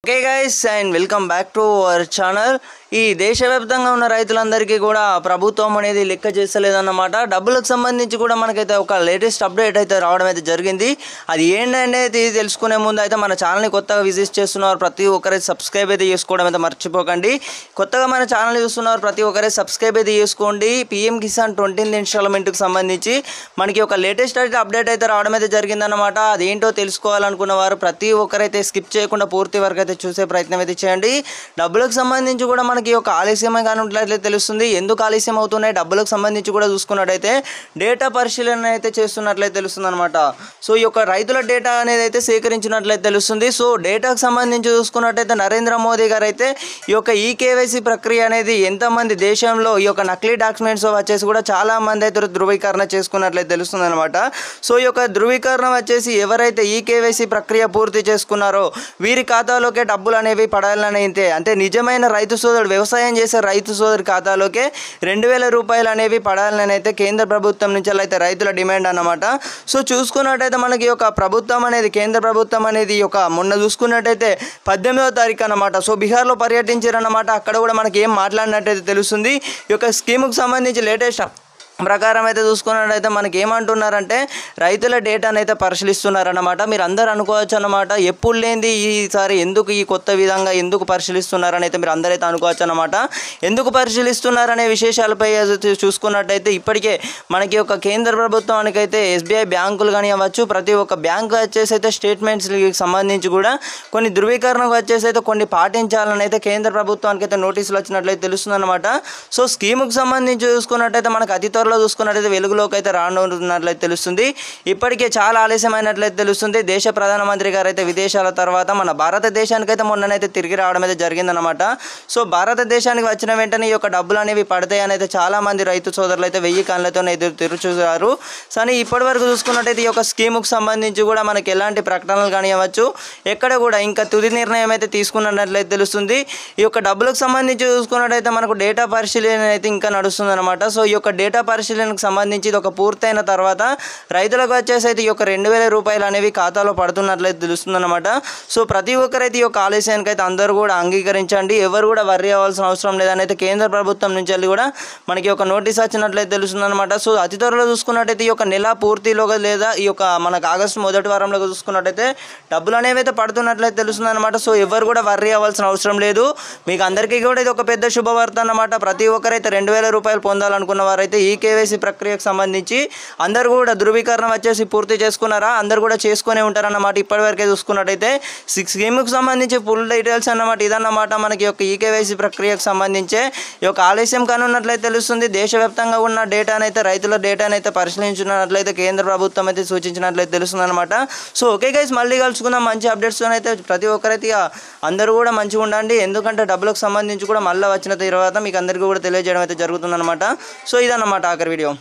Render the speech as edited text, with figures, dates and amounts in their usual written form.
Okay guys and welcome back to our channel. ఈ దేశవ్యాప్తంగా ఉన్న రైతులందరికీ కూడా ప్రభుత్వం అనేది లెక్క చేస్తలేదన్నమాట. డబ్బులకు సంబంధించి కూడా మనకైతే ఒక లేటెస్ట్ అప్డేట్ అయితే రావడం అయితే జరిగింది. అది ఏంటనేది తెలుసుకునే ముందు అయితే మన ఛానల్ని కొత్తగా విజిట్ చేస్తున్నారు ప్రతి ఒక్కరైతే సబ్స్క్రైబ్ అయితే చేసుకోవడం అయితే మర్చిపోకండి. కొత్తగా మన ఛానల్ని చూస్తున్నారు ప్రతి ఒక్కరైతే సబ్స్క్రైబ్ అయితే చేసుకోండి. పిఎం కిసాన్ 20th ఇన్స్టాల్మెంట్కి సంబంధించి మనకి ఒక లేటెస్ట్ అయితే అప్డేట్ అయితే రావడం అయితే జరిగిందన్నమాట. అదేంటో తెలుసుకోవాలనుకున్న వారు ప్రతి ఒక్కరైతే స్కిప్ చేయకుండా పూర్తి వరకు అయితే చూసే ప్రయత్నం అయితే చేయండి. డబ్బులకు సంబంధించి కూడా మనకి ఒక ఆలస్యమే కానున్నట్లయితే తెలుస్తుంది. ఎందుకు ఆలస్యం అవుతున్నాయి డబ్బులకు సంబంధించి కూడా చూసుకున్నట్టయితే డేటా పరిశీలన అయితే చేస్తున్నట్లయితే తెలుస్తుంది అనమాట. సో ఈ యొక్క రైతుల డేటా అనేది అయితే సేకరించినట్లయితే తెలుస్తుంది. సో డేటాకు సంబంధించి చూసుకున్నట్టయితే నరేంద్ర మోదీ గారు అయితే ఈ యొక్క ఈకేవైసీ ప్రక్రియ అనేది ఎంతమంది దేశంలో ఈ యొక్క నకిలీ డాక్యుమెంట్స్ వచ్చేసి కూడా చాలా మంది అయితే ధృవీకరణ చేసుకున్నట్లయితే తెలుస్తుంది అనమాట. సో ఈ యొక్క ధృవీకరణ వచ్చేసి ఎవరైతే ఈకేవైసీ ప్రక్రియ పూర్తి చేసుకున్నారో వీరి ఖాతాలోకి డబ్బులు అనేవి పడాలని అంటే నిజమైన రైతు సోదరుడు వ్యవసాయం చేసే రైతు సోదరి ఖాతాలోకే 2000 రూపాయలు అనేవి పడాలని అయితే కేంద్ర ప్రభుత్వం నుంచి అయితే రైతుల డిమాండ్ అన్నమాట. సో చూసుకున్నట్టయితే మనకి ఒక ప్రభుత్వం అనేది కేంద్ర ప్రభుత్వం అనేది ఒక మొన్న చూసుకున్నట్టయితే 18వ తారీఖు అన్నమాట. సో బీహార్లో పర్యటించారన్నమాట. అక్కడ కూడా మనకి ఏం మాట్లాడినట్టయితే తెలుస్తుంది. ఈ యొక్క స్కీముకు సంబంధించి లేటెస్ట్ ప్రకారం అయితే చూసుకున్నట్టయితే మనకి ఏమంటున్నారంటే రైతుల డేటాను అయితే పరిశీలిస్తున్నారన్నమాట. మీరు అందరూ అనుకోవచ్చు అన్నమాట. ఎప్పుడు లేనిది ఈసారి ఎందుకు ఈ కొత్త విధంగా ఎందుకు పరిశీలిస్తున్నారని అయితే మీరు అందరైతే అనుకోవచ్చు అన్నమాట. ఎందుకు పరిశీలిస్తున్నారనే విశేషాలపై చూసుకున్నట్టయితే ఇప్పటికే మనకి ఒక కేంద్ర ప్రభుత్వానికైతే ఎస్బీఐ బ్యాంకులు కానీ అవ్వచ్చు ప్రతి ఒక్క బ్యాంకు వచ్చేసి అయితే స్టేట్మెంట్స్కి సంబంధించి కూడా కొన్ని ధృవీకరణకు వచ్చేసి అయితే కొన్ని పాటించాలని అయితే కేంద్ర ప్రభుత్వానికి అయితే నోటీసులు వచ్చినట్లయితే తెలుస్తుంది అనమాట. సో స్కీముకు సంబంధించి చూసుకున్నట్టయితే మనకు అతి త్వరలో చూసుకున్నట్లయితే వెలుగులోకి అయితే రానున్నట్లయితే తెలుస్తుంది. ఇప్పటికే చాలా ఆలస్యమైనట్లయితే తెలుస్తుంది. దేశ ప్రధానమంత్రి గారు అయితే విదేశాల తర్వాత మన భారతదేశానికి అయితే మొన్ననైతే తిరిగి రావడం అయితే జరిగిందనమాట. సో భారతదేశానికి వచ్చిన వెంటనే ఈ యొక్క డబ్బులు అనేవి పడతాయని అయితే చాలామంది రైతు సోదరులు అయితే 1000 కళ్ళతో తెరుచూసారు. కానీ ఇప్పటి వరకు చూసుకున్నట్టయితే ఈ యొక్క స్కీముకు సంబంధించి కూడా మనకి ఎలాంటి ప్రకటనలు కానివ్వచ్చు ఎక్కడ కూడా ఇంకా తుది నిర్ణయం అయితే తీసుకున్నట్లయితే తెలుస్తుంది. ఈ యొక్క డబ్బులకు సంబంధించి చూసుకున్నట్టయితే మనకు డేటా పరిశీలన అయితే ఇంకా నడుస్తుంది అనమాట. సో ఈ యొక్క డేటా పరిశీలనకు సంబంధించి ఇది ఒక పూర్తయిన తర్వాత రైతులకు వచ్చేసి అయితే ఈ యొక్క 2000 రూపాయలు అనేవి ఖాతాలో పడుతున్నట్లయితే తెలుస్తుందన్నమాట. సో ప్రతి ఒక్కరైతే ఈ యొక్క ఆలస్యానికి అయితే అందరూ కూడా అంగీకరించండి. ఎవరు కూడా వర్రీ అవ్వాల్సిన అవసరం లేదని అయితే కేంద్ర ప్రభుత్వం నుంచి వెళ్ళి కూడా మనకి ఒక నోటీస్ వచ్చినట్లయితే తెలుస్తుందన్నమాట. సో అతి త్వరలో చూసుకున్నట్టయితే ఈ యొక్క నెల పూర్తిలోగా లేదా ఈ యొక్క మనకు ఆగస్టు మొదటి వారంలో చూసుకున్నట్టయితే డబ్బులు అనేవి అయితే పడుతున్నట్లయితే తెలుస్తుందన్నమాట. సో ఎవరు కూడా వర్రీ అవ్వాల్సిన అవసరం లేదు. మీకు అందరికీ కూడా ఇది ఒక పెద్ద శుభవార్త అన్నమాట. ప్రతి ఒక్కరైతే 2000 రూపాయలు పొందాలనుకున్న వారైతే ఈ కేవైసీ ప్రక్రియకు సంబంధించి అందరూ కూడా ధృవీకరణ వచ్చేసి పూర్తి చేసుకున్నారా అందరూ కూడా చేసుకునే ఉంటారన్నమాట. ఇప్పటివరకే చూసుకున్నట్టయితే స్కీమ్కి సంబంధించి ఫుల్ డీటెయిల్స్ అన్నమాట. ఇదన్నమాట మనకి యొక్క ఈకేవైసీ ప్రక్రియకు సంబంధించే ఈ యొక్క ఆలస్యం కానున్నట్లయితే తెలుస్తుంది. దేశవ్యాప్తంగా ఉన్న డేటానైతే రైతుల డేటానైతే పరిశీలించినట్లయితే కేంద్ర ప్రభుత్వం అయితే సూచించినట్లయితే తెలుస్తుంది అనమాట. సో ఓకే గైస్ మళ్ళీ కలుసుకుందాం మంచి అప్డేట్స్తో అయితే. ప్రతి ఒక్కరైతే అందరూ కూడా మంచిగా ఉండండి. ఎందుకంటే డబ్బులకు సంబంధించి కూడా మళ్ళీ వచ్చిన తర్వాత మీకు అందరికీ కూడా తెలియజేయడం అయితే జరుగుతుందన్నమాట. సో ఇదన్నమాట ఆఖరి వీడియో.